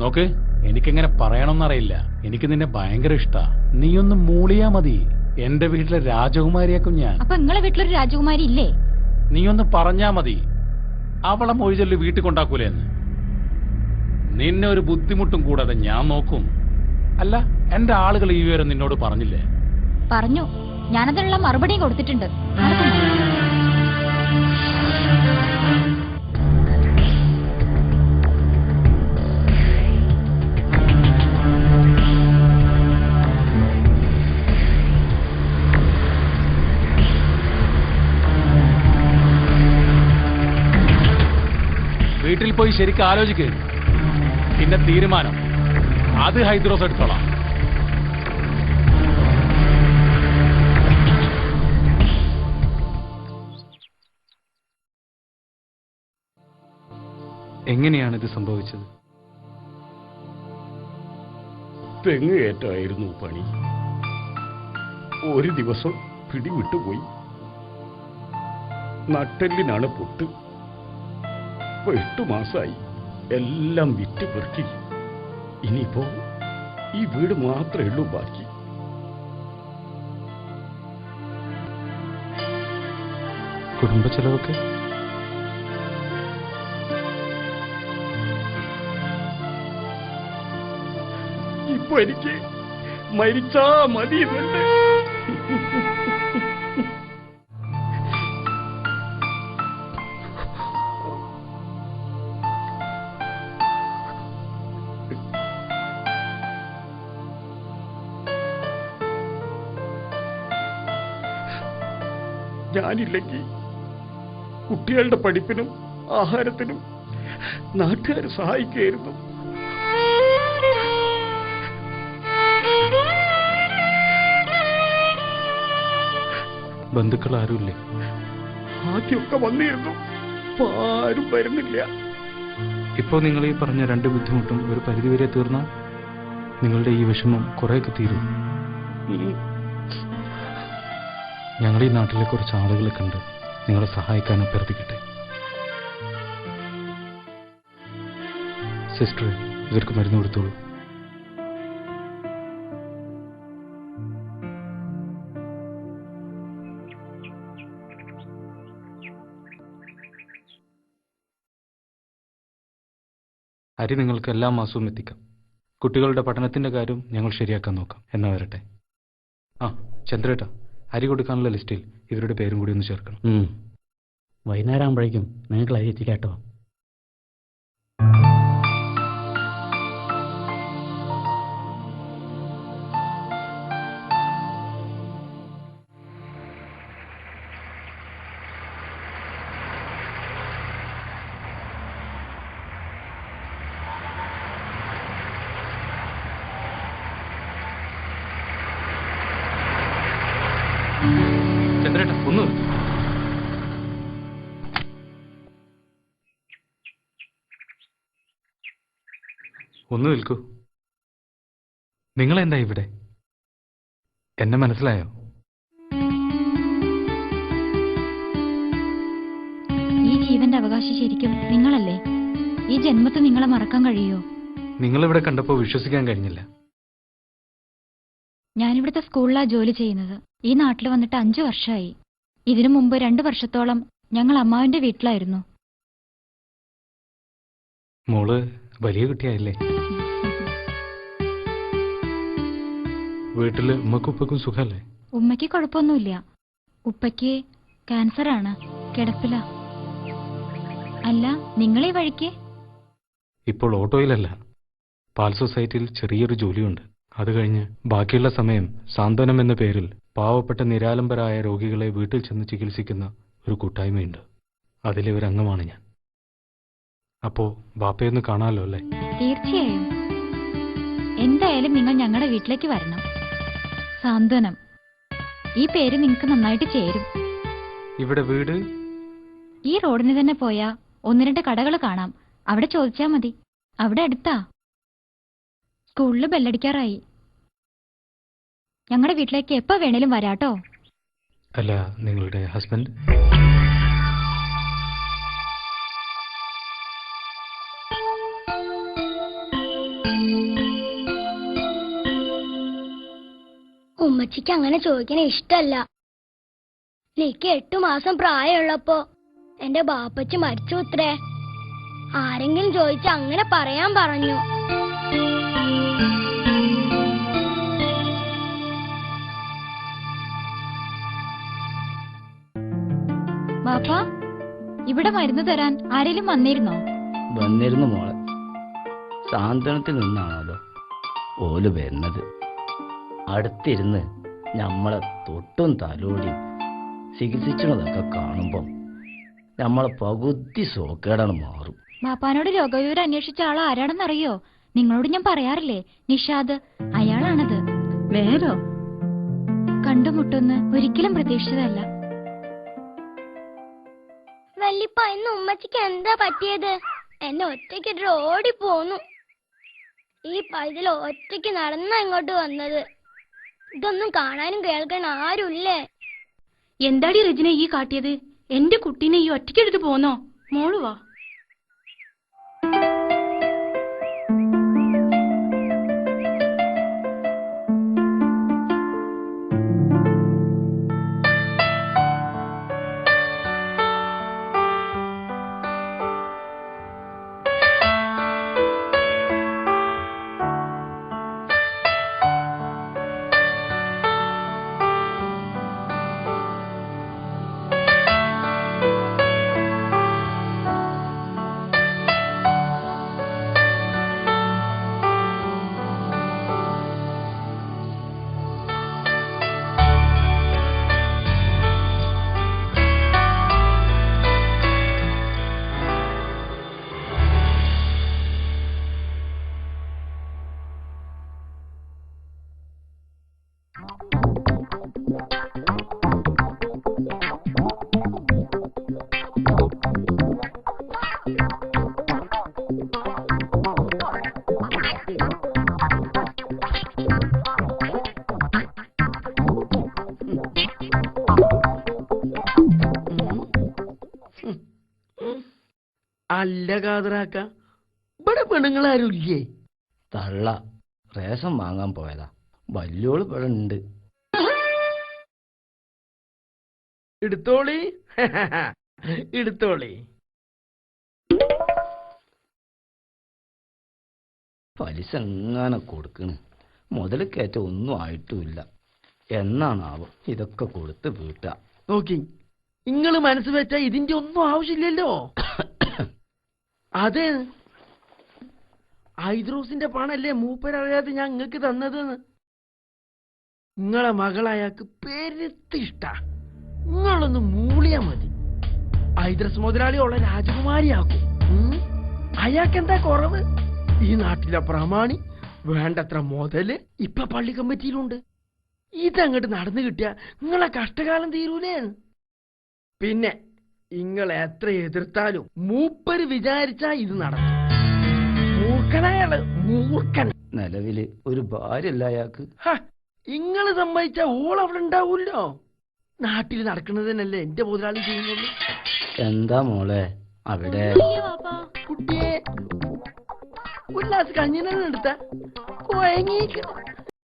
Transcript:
നോക്ക്, എനിക്കെങ്ങനെ പറയണമെന്നറിയില്ല. എനിക്ക് നിന്നെ ഭയങ്കര ഇഷ്ടാ. നീയൊന്ന് മൂളിയാ മതി, എന്റെ വീട്ടിലെ രാജകുമാരിയാക്കും ഞാൻ. അപ്പൊ നിങ്ങളെ വീട്ടിലൊരു രാജകുമാരി ഇല്ലേ? നീയൊന്ന് പറഞ്ഞാ മതി, അവളെ മൊഴിചൊല്ലി വീട്ടിൽ കൊണ്ടാക്കൂലെന്ന്. നിന്നെ ഒരു ബുദ്ധിമുട്ടും കൂടാതെ ഞാൻ നോക്കും. അല്ല, എന്റെ ആളുകൾ ഈ വിവരം നിന്നോട് പറഞ്ഞില്ലേ? പറഞ്ഞു. ഞാനതിനുള്ള മറുപടിയും കൊടുത്തിട്ടുണ്ട്. വീട്ടിൽ പോയി ശരിക്കും ആലോചിക്ക്. പിന്നെ തീരുമാനം അത് ഹൈദ്രോസ് എടുത്തോളാം. എങ്ങനെയാണ് ഇത് സംഭവിച്ചത്? തെങ്ങ് കയറ്റമായിരുന്നു പണി. ഒരു ദിവസം പിടിവിട്ടുപോയി. നട്ടെല്ലിനാണ് പൊട്ട്. 8 മാസമായി. എല്ലാം വിറ്റ് പെറുക്കി. ഇനിയിപ്പോ ഈ വീട് മാത്രമേ ഉള്ളൂ ബാക്കി. കുടുംബ ചെലവൊക്കെ? ഇപ്പൊ എനിക്ക് മരിച്ചാ മതി എന്നുണ്ട്. ഞാനില്ലെങ്കിൽ കുട്ടികളുടെ പഠിപ്പിനും ആഹാരത്തിനും നാട്ടുകാർ സഹായിക്കുകയായിരുന്നു. ബന്ധുക്കൾ ആരുമില്ലേ? ആദ്യമൊക്കെ വന്നിരുന്നു, ആരും വരുന്നില്ല. ഇപ്പോൾ നിങ്ങൾ ഈ പറഞ്ഞ 2 ബുദ്ധിമുട്ടും ഒരു പരിധിവരെ തീർന്നാൽ നിങ്ങളുടെ ഈ വിഷമം കുറേയൊക്കെ തീരും. ഞങ്ങൾ ഈ നാട്ടിലെ കുറച്ച് ആളുകളെ കണ്ട് നിങ്ങളെ സഹായിക്കാൻ അഭ്യർത്ഥിക്കട്ടെ. സിസ്റ്റർ, ഇവർക്ക് മരുന്ന് കൊടുത്തോളൂ. അരി നിങ്ങൾക്ക് എല്ലാ മാസവും എത്തിക്കാം. കുട്ടികളുടെ പഠനത്തിന്റെ കാര്യം ഞങ്ങൾ ശരിയാക്കാൻ നോക്കാം. എന്നാ വരട്ടെ. ആ ചന്ദ്രേട്ടാ, അരി കൊടുക്കാനുള്ള ലിസ്റ്റിൽ ഇവരുടെ പേരും കൂടി ഒന്ന് ചേർക്കണം. വൈകുന്നേരം ആകുമ്പോഴേക്കും നിങ്ങൾക്ക് അരി എത്തിക്കാട്ടോ. ചന്ദ്രേട്ടാ, ഒന്ന് നിർത്ത്. ഒന്ന് നിൽക്കൂ. നിങ്ങളെന്താ ഇവിടെ? എന്നെ മനസ്സിലായോ? ഈ ജീവന്റെ അവകാശി ശരിക്കും നിങ്ങളല്ലേ? ഈ ജന്മത്തിൽ നിങ്ങളെ മറക്കാൻ കഴിയോ? നിങ്ങളിവിടെ കണ്ടപ്പോൾ വിശ്വസിക്കാൻ കഴിഞ്ഞില്ല. ഞാനിവിടുത്തെ സ്കൂളിലാ ജോലി ചെയ്യുന്നത്. ഈ നാട്ടിൽ വന്നിട്ട് 5 വർഷമായി. ഇതിനു മുമ്പ് 2 വർഷത്തോളം ഞങ്ങൾ അമ്മാവിന്റെ വീട്ടിലായിരുന്നു. മോള് വലിയ കുട്ടിയായില്ലേ? വീട്ടില് ഉമ്മക്കും ഉപ്പക്കും സുഖല്ലേ? ഉമ്മയ്ക്ക് കുഴപ്പമൊന്നുമില്ല. ഉപ്പയ്ക്ക് ക്യാൻസറാണ്, കിടപ്പില. അല്ല, നിങ്ങളീ വഴിക്ക്? ഇപ്പോൾ ഓട്ടോയിലല്ല, പാൽ സൊസൈറ്റിയിൽ ചെറിയൊരു ജോലിയുണ്ട്. അത് കഴിഞ്ഞ് ബാക്കിയുള്ള സമയം സാന്ത്വനം എന്ന പേരിൽ പാവപ്പെട്ട നിരാലംബരായ രോഗികളെ വീട്ടിൽ ചെന്ന് ചികിത്സിക്കുന്ന ഒരു കൂട്ടായ്മയുണ്ട്. അതിലെ ഒരു അംഗമാണ് ഞാൻ. അപ്പോ ബാപ്പയൊന്ന് കാണാമല്ലോ അല്ലേ? തീർച്ചയായും. എന്തായാലും നിങ്ങൾ ഞങ്ങളുടെ വീട്ടിലേക്ക് വരണം. സാന്ത്വനം, ഈ പേര് നിങ്ങൾക്ക് നന്നായിട്ട് ചേരും. ഇവിടെ വീട് ഈ റോഡിന് തന്നെ പോയാ 1-2 കടകൾ കാണാം. അവിടെ ചോദിച്ചാ മതി. അവിടെ അടുത്താ. സ്കൂളിൽ ബെല്ലടിക്കാറായി. ഞങ്ങളുടെ വീട്ടിലേക്ക് എപ്പോ വേണേലും വരാട്ടോ. അല്ല, നിങ്ങളുടെ ഹസ്ബൻഡ്? ഉമ്മച്ചിക്ക് അങ്ങനെ ചോദിക്കണ ഇഷ്ടല്ല. എനിക്ക് 8 മാസം പ്രായമുള്ളപ്പോ എന്റെ ബാപ്പച്ചി മരിച്ചു ഉത്രേ. ആരെങ്കിലും ചോദിച്ച അങ്ങനെ പറയാൻ പറഞ്ഞു. ബാപ്പാ, ഇവിടെ മരുന്ന് തരാൻ ആരെങ്കിലും വന്നിരുന്നോ? വന്നിരുന്നു മോളെ. സാന്ത്വനത്തിൽ നിന്നാണല്ലോ ഓല് വരുന്നത്. അടുത്തിരുന്ന് നമ്മളെ തൊട്ടും തലോടിയും ചികിത്സിച്ചതൊക്കെ കാണുമ്പം നമ്മളെ പകുതി സോക്കേടാണ് മാറും. ബാപ്പാനോട് രോഗവിവരം അന്വേഷിച്ച ആൾ ആരാണെന്നറിയോ? നിങ്ങളോട് ഞാൻ പറയാറില്ലേ, നിഷാദ്. അയാളാണത്. നേരോ? കണ്ടുമുട്ടുന്ന് ഒരിക്കലും പ്രതീക്ഷിച്ചതല്ല. വല്ലിപ്പ, ഇന്ന് ഉമ്മച്ചിക്ക് എന്താ പറ്റിയത്? എന്നെ ഒറ്റയ്ക്ക് ഓടി പോന്നു. ഈ പൈതൽ ഒറ്റയ്ക്ക് നടന്നാ ഇങ്ങോട്ട് വന്നത്. ഇതൊന്നും കാണാനും കേൾക്കാൻ ആരുമില്ലേ? എന്താടി റെജിന ഈ കാട്ടിയത്? എന്റെ കുട്ടീനെ ഈ ഒറ്റയ്ക്കെടുത്ത് പോന്നോ? മോള് വാ. അല്ല കാതറാക്ക, ഇവിടെ പെണ്ണുങ്ങളാരും ഇല്ലേ? തള്ള റേഷൻ വാങ്ങാൻ പോയതാ. വല്യോള് ഇവിടെ ഉണ്ട്. എടുത്തോളി എടുത്തോളി. പലിശ എങ്ങനെ കൊടുക്കണ്? മുതൽ കയറ്റ ഒന്നും ആയിട്ടുമില്ല. എന്നാണാവോ ഇതൊക്കെ കൊടുത്ത് വീട്ടാ. നോക്കി, നിങ്ങള് മനസ്സ് വെച്ചാ ഇതിന്റെ ഒന്നും ആവശ്യമില്ലല്ലോ. അതെ, ഹൈദ്രോസിന്റെ പണല്ലേ മൂപ്പരറിയാതെ ഞാൻ നിങ്ങക്ക് തന്നതെന്ന്. നിങ്ങളെ മകളയാൾക്ക് പെരുത്ത് ഇഷ്ട. നിങ്ങളൊന്ന് മൂളിയാ മതി, ഹൈദ്രസ് മുതലാളിയുള്ള രാജകുമാരിയാക്കും. അയാൾക്ക് എന്താ കുറവ്? ഈ നാട്ടിലെ പ്രമാണി, വേണ്ടത്ര മുതല് ഇപ്പൊ പള്ളി കമ്മിറ്റിയിലുണ്ട്. ഇതങ്ങോട്ട് നടന്നു കിട്ടിയ നിങ്ങളെ കഷ്ടകാലം തീരൂലേ? പിന്നെ നിങ്ങൾ എത്ര എതിർത്താലും മൂപ്പര് വിചാരിച്ചാ ഇത് നടക്കും. മൂർഖനയാള്, മൂർഖൻ. നിലവില് ഒരു ഭാര്യല്ല അയാൾക്ക്. ഇങ്ങള് സമ്മതിച്ച ഓൾ അവിടെ ഉണ്ടാവൂല്ലോ. നാട്ടിൽ നടക്കുന്നതിനല്ലേ എന്റെ മുതലാളി ചെയ്യുന്നുള്ളൂ. എന്താ മോളെ അവിടെ? കുട്ടിയെ ഒരു ഗ്ലാസ് കഞ്ഞിനെടുത്ത കൊയങ്ങിയിരിക്കണം.